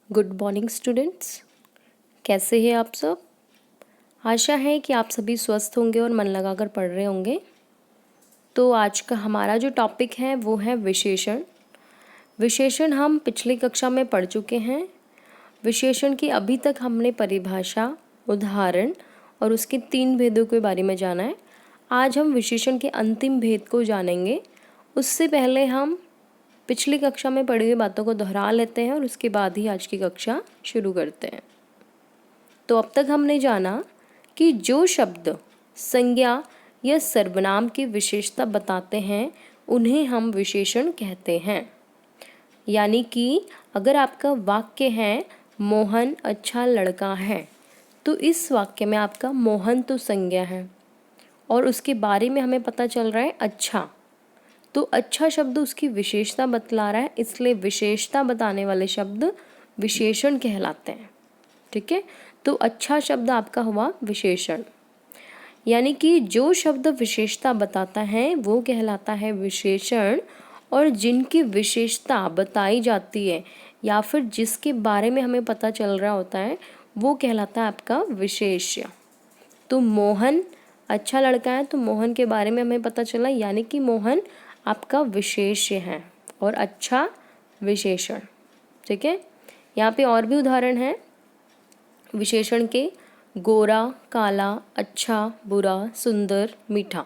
Good morning students, कैसे हैं आप सब। आशा है कि आप सभी स्वस्थ होंगे और मन लगाकर पढ़ रहे होंगे। तो आज का हमारा जो टॉपिक है वो है विशेषण। विशेषण हम पिछली कक्षा में पढ़ चुके हैं। विशेषण की अभी तक हमने परिभाषा, उदाहरण और उसके 3 भेदों के बारे में जाना है। आज हम विशेषण के अंतिम भेद को जानेंगे। उससे पहले हम पिछली कक्षा में पढ़ी हुई बातों को दोहरा लेते हैं और उसके बाद ही आज की कक्षा शुरू करते हैं। तो अब तक हमने जाना कि जो शब्द संज्ञा या सर्वनाम की विशेषता बताते हैं उन्हें हम विशेषण कहते हैं। यानी कि अगर आपका वाक्य है मोहन अच्छा लड़का है, तो इस वाक्य में आपका मोहन तो संज्ञा है और उसके बारे में हमें पता चल रहा है अच्छा। तो अच्छा शब्द उसकी विशेषता बतला रहा है, इसलिए विशेषता बताने वाले शब्द विशेषण कहलाते हैं। ठीक है, तो अच्छा शब्द आपका हुआ विशेषण। यानी कि जो शब्द विशेषता बताता है वो कहलाता है विशेषण, और जिनकी विशेषता बताई जाती है या फिर जिसके बारे में हमें पता चल रहा होता है वो कहलाता है आपका विशेष्य। तो मोहन अच्छा लड़का है, तो मोहन के बारे में हमें पता चला, यानी कि मोहन आपका विशेष्य है और अच्छा विशेषण। ठीक है, यहाँ पे और भी उदाहरण है विशेषण के। गोरा, काला, अच्छा, बुरा, सुंदर, मीठा।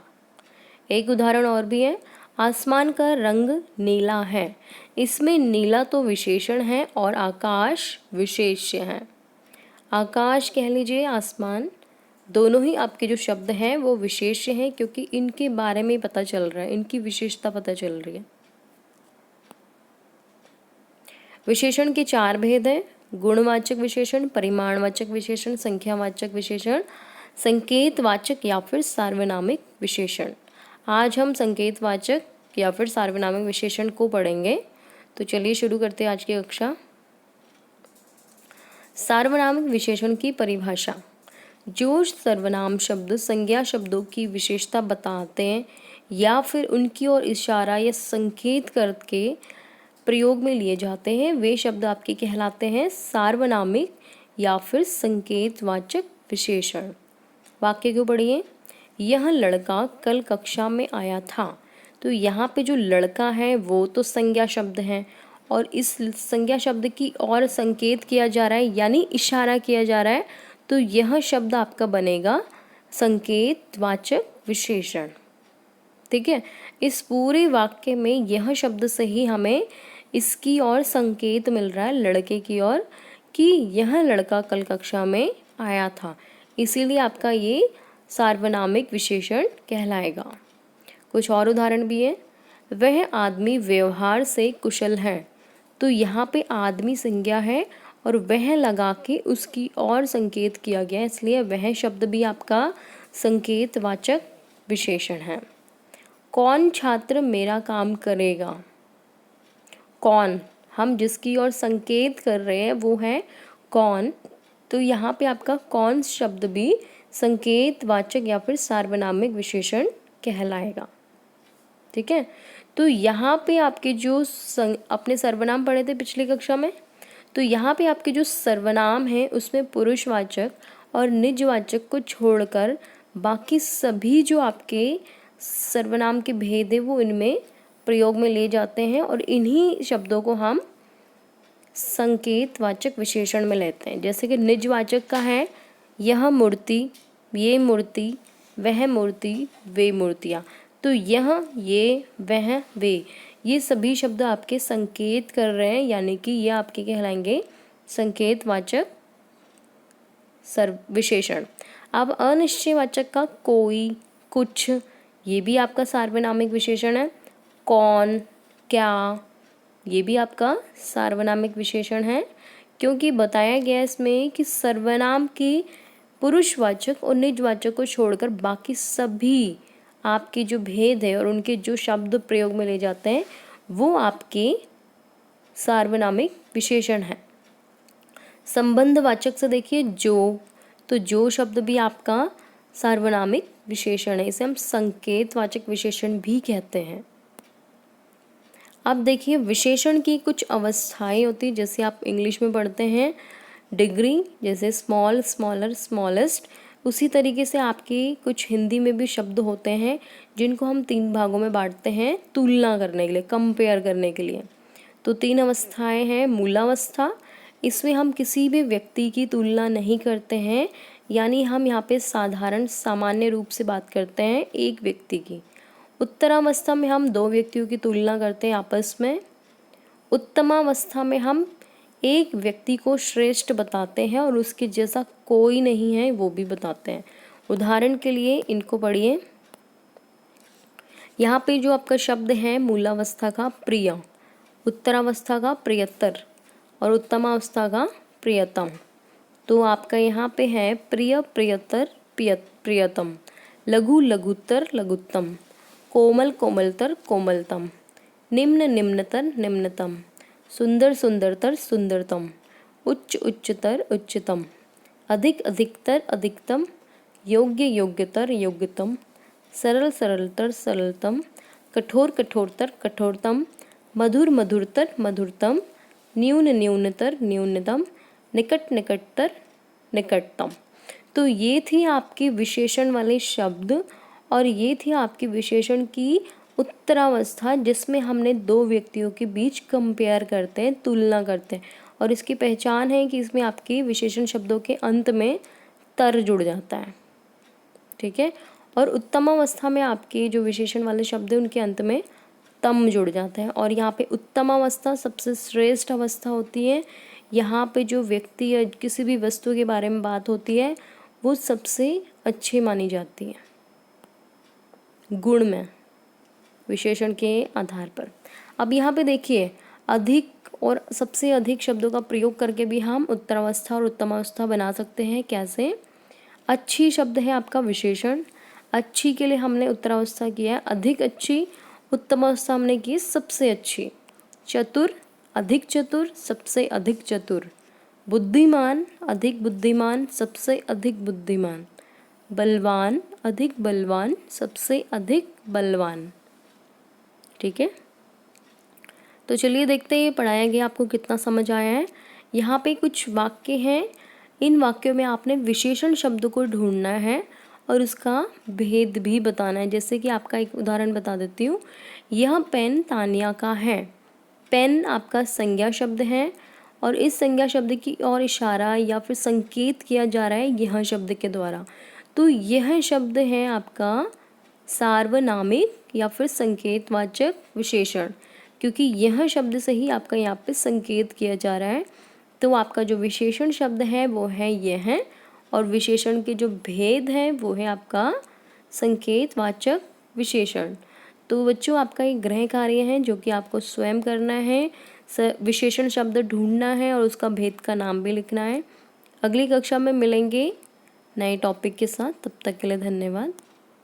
एक उदाहरण और भी है, आसमान का रंग नीला है। इसमें नीला तो विशेषण है और आकाश विशेष्य है। आकाश कह लीजिए, आसमान, दोनों ही आपके जो शब्द हैं वो विशेष्य हैं क्योंकि इनके बारे में पता चल रहा है, इनकी विशेषता पता चल रही है। विशेषण के 4 भेद हैं, गुणवाचक विशेषण, परिमाणवाचक विशेषण, संख्यावाचक विशेषण, संकेतवाचक या फिर सार्वनामिक विशेषण। आज हम संकेतवाचक या फिर सार्वनामिक विशेषण को पढ़ेंगे। तो चलिए शुरू करते हैं आज की कक्षा। सार्वनामिक विशेषण की परिभाषा। जो सर्वनाम शब्द संज्ञा शब्दों की विशेषता बताते हैं या फिर उनकी ओर इशारा या संकेत करके प्रयोग में लिए जाते हैं वे शब्द आपके कहलाते हैं सार्वनामिक या फिर संकेतवाचक विशेषण। वाक्य को पढ़िए। यह लड़का कल कक्षा में आया था। तो यहाँ पे जो लड़का है वो तो संज्ञा शब्द है और इस संज्ञा शब्द की ओर संकेत किया जा रहा है यानी इशारा किया जा रहा है, तो यह शब्द आपका बनेगा संकेतवाचक विशेषण। ठीक है, इस पूरे वाक्य में यह शब्द से ही हमें इसकी ओर संकेत मिल रहा है, लड़के की ओर, कि यह लड़का कल कक्षा में आया था, इसीलिए आपका ये सार्वनामिक विशेषण कहलाएगा। कुछ और उदाहरण भी है। वह आदमी व्यवहार से कुशल है। तो यहाँ पे आदमी संज्ञा है और वह लगा के उसकी ओर संकेत किया गया, इसलिए वह शब्द भी आपका संकेतवाचक विशेषण है। कौन छात्र मेरा काम करेगा। कौन, हम जिसकी ओर संकेत कर रहे हैं वो है कौन, तो यहाँ पे आपका कौन शब्द भी संकेतवाचक या फिर सार्वनामिक विशेषण कहलाएगा। ठीक है, तो यहाँ पे आपके जो अपने सर्वनाम पढ़े थे पिछली कक्षा में, तो यहाँ पे आपके जो सर्वनाम हैं उसमें पुरुषवाचक और निजवाचक को छोड़कर बाकी सभी जो आपके सर्वनाम के भेद है वो इनमें प्रयोग में लिए जाते हैं और इन्हीं शब्दों को हम संकेतवाचक विशेषण में लेते हैं। जैसे कि निजवाचक का है यह मूर्ति, ये मूर्ति, वह मूर्ति, वे मूर्तियाँ। तो यह, ये, वह, वे, ये सभी शब्द आपके संकेत कर रहे हैं, यानी कि ये आपके कहलाएंगे संकेतवाचक विशेषण। अब अनिश्चयवाचक का कोई, कुछ, ये भी आपका सार्वनामिक विशेषण है। कौन, क्या, ये भी आपका सार्वनामिक विशेषण है, क्योंकि बताया गया इसमें कि सर्वनाम की पुरुषवाचक और निजवाचक को छोड़कर बाकी सभी आपके जो भेद है और उनके जो शब्द प्रयोग में ले जाते हैं वो आपके सार्वनामिक विशेषण है। संबंधवाचक से देखिए जो, तो जो शब्द भी आपका सार्वनामिक विशेषण है, इसे हम संकेतवाचक विशेषण भी कहते हैं। अब देखिए विशेषण की कुछ अवस्थाएं होती, जैसे आप इंग्लिश में पढ़ते हैं डिग्री, जैसे स्मॉल, स्मॉलर, स्मॉलेस्ट, उसी तरीके से आपकी कुछ हिंदी में भी शब्द होते हैं जिनको हम 3 भागों में बांटते हैं तुलना करने के लिए, कंपेयर करने के लिए। तो 3 अवस्थाएं हैं। मूलावस्था, इसमें हम किसी भी व्यक्ति की तुलना नहीं करते हैं, यानी हम यहाँ पे साधारण सामान्य रूप से बात करते हैं एक व्यक्ति की। उत्तरावस्था में हम 2 व्यक्तियों की तुलना करते हैं आपस में। उत्तमावस्था में हम एक व्यक्ति को श्रेष्ठ बताते हैं और उसके जैसा कोई नहीं है वो भी बताते हैं। उदाहरण के लिए इनको पढ़िए। यहाँ पे जो आपका शब्द है मूलावस्था का प्रिय, उत्तरावस्था का प्रियतर और उत्तमावस्था का प्रियतम। तो आपका यहाँ पे है प्रिय, प्रियतर, प्रियतम, लघु, लघुत्तर, लघुत्तम, कोमल, कोमलतर, कोमलतम, निम्न, निम्नतर, निम्नतम, सुंदर, सुंदरतर, सुंदरतम, उच्च, उच्चतर, उच्चतम, अधिक, अधिकतर, अधिकतम, योग्य, योग्यतर, योग्यतम, सरल, सरलतर, सरलतम, कठोर, कठोरतर, कठोरतम, मधुर, मधुरतर, मधुरतम, न्यून, न्यूनतर, न्यूनतम, निकट, निकटतर, निकटतम। तो ये थी आपकी विशेषण वाले शब्द और ये थी आपकी विशेषण की उत्तरावस्था, जिसमें हमने 2 व्यक्तियों के बीच कंपेयर करते हैं, तुलना करते हैं। और इसकी पहचान है कि इसमें आपकी विशेषण शब्दों के अंत में तर जुड़ जाता है, ठीक है। और उत्तमावस्था में आपके जो विशेषण वाले शब्द हैं उनके अंत में तम जुड़ जाता है। और यहाँ पे उत्तमावस्था सबसे श्रेष्ठ अवस्था होती है। यहाँ पे जो व्यक्ति या किसी भी वस्तु के बारे में बात होती है वो सबसे अच्छी मानी जाती है गुण में, विशेषण के आधार पर। अब यहाँ पे देखिए अधिक और सबसे अधिक शब्दों का प्रयोग करके भी हम उत्तरावस्था और उत्तमावस्था बना सकते हैं। कैसे? अच्छी शब्द है आपका विशेषण, अच्छी के लिए हमने उत्तरावस्था किया है अधिक अच्छी, उत्तमावस्था हमने की सबसे अच्छी। चतुर, अधिक चतुर, सबसे अधिक चतुर। बुद्धिमान, अधिक बुद्धिमान, सबसे अधिक बुद्धिमान। बलवान, अधिक बलवान, सबसे अधिक बलवान। ठीक है, तो चलिए देखते हैं ये पढ़ाया गया आपको कितना समझ आया है। यहाँ पे कुछ वाक्य हैं, इन वाक्यों में आपने विशेषण शब्द को ढूंढना है और उसका भेद भी बताना है। जैसे कि आपका एक उदाहरण बता देती हूँ, यह पेन तानिया का है। पेन आपका संज्ञा शब्द है और इस संज्ञा शब्द की ओर इशारा या फिर संकेत किया जा रहा है यह शब्द के द्वारा। तो यह शब्द है आपका सार्वनामिक या फिर संकेतवाचक विशेषण, क्योंकि यह शब्द से ही आपका यहाँ पे संकेत किया जा रहा है। तो आपका जो विशेषण शब्द है वो है यह है और विशेषण के जो भेद है वो है आपका संकेतवाचक विशेषण। तो बच्चों आपका एक गृह कार्य है जो कि आपको स्वयं करना है, विशेषण शब्द ढूंढना है और उसका भेद का नाम भी लिखना है। अगली कक्षा में मिलेंगे नए टॉपिक के साथ, तब तक के लिए धन्यवाद।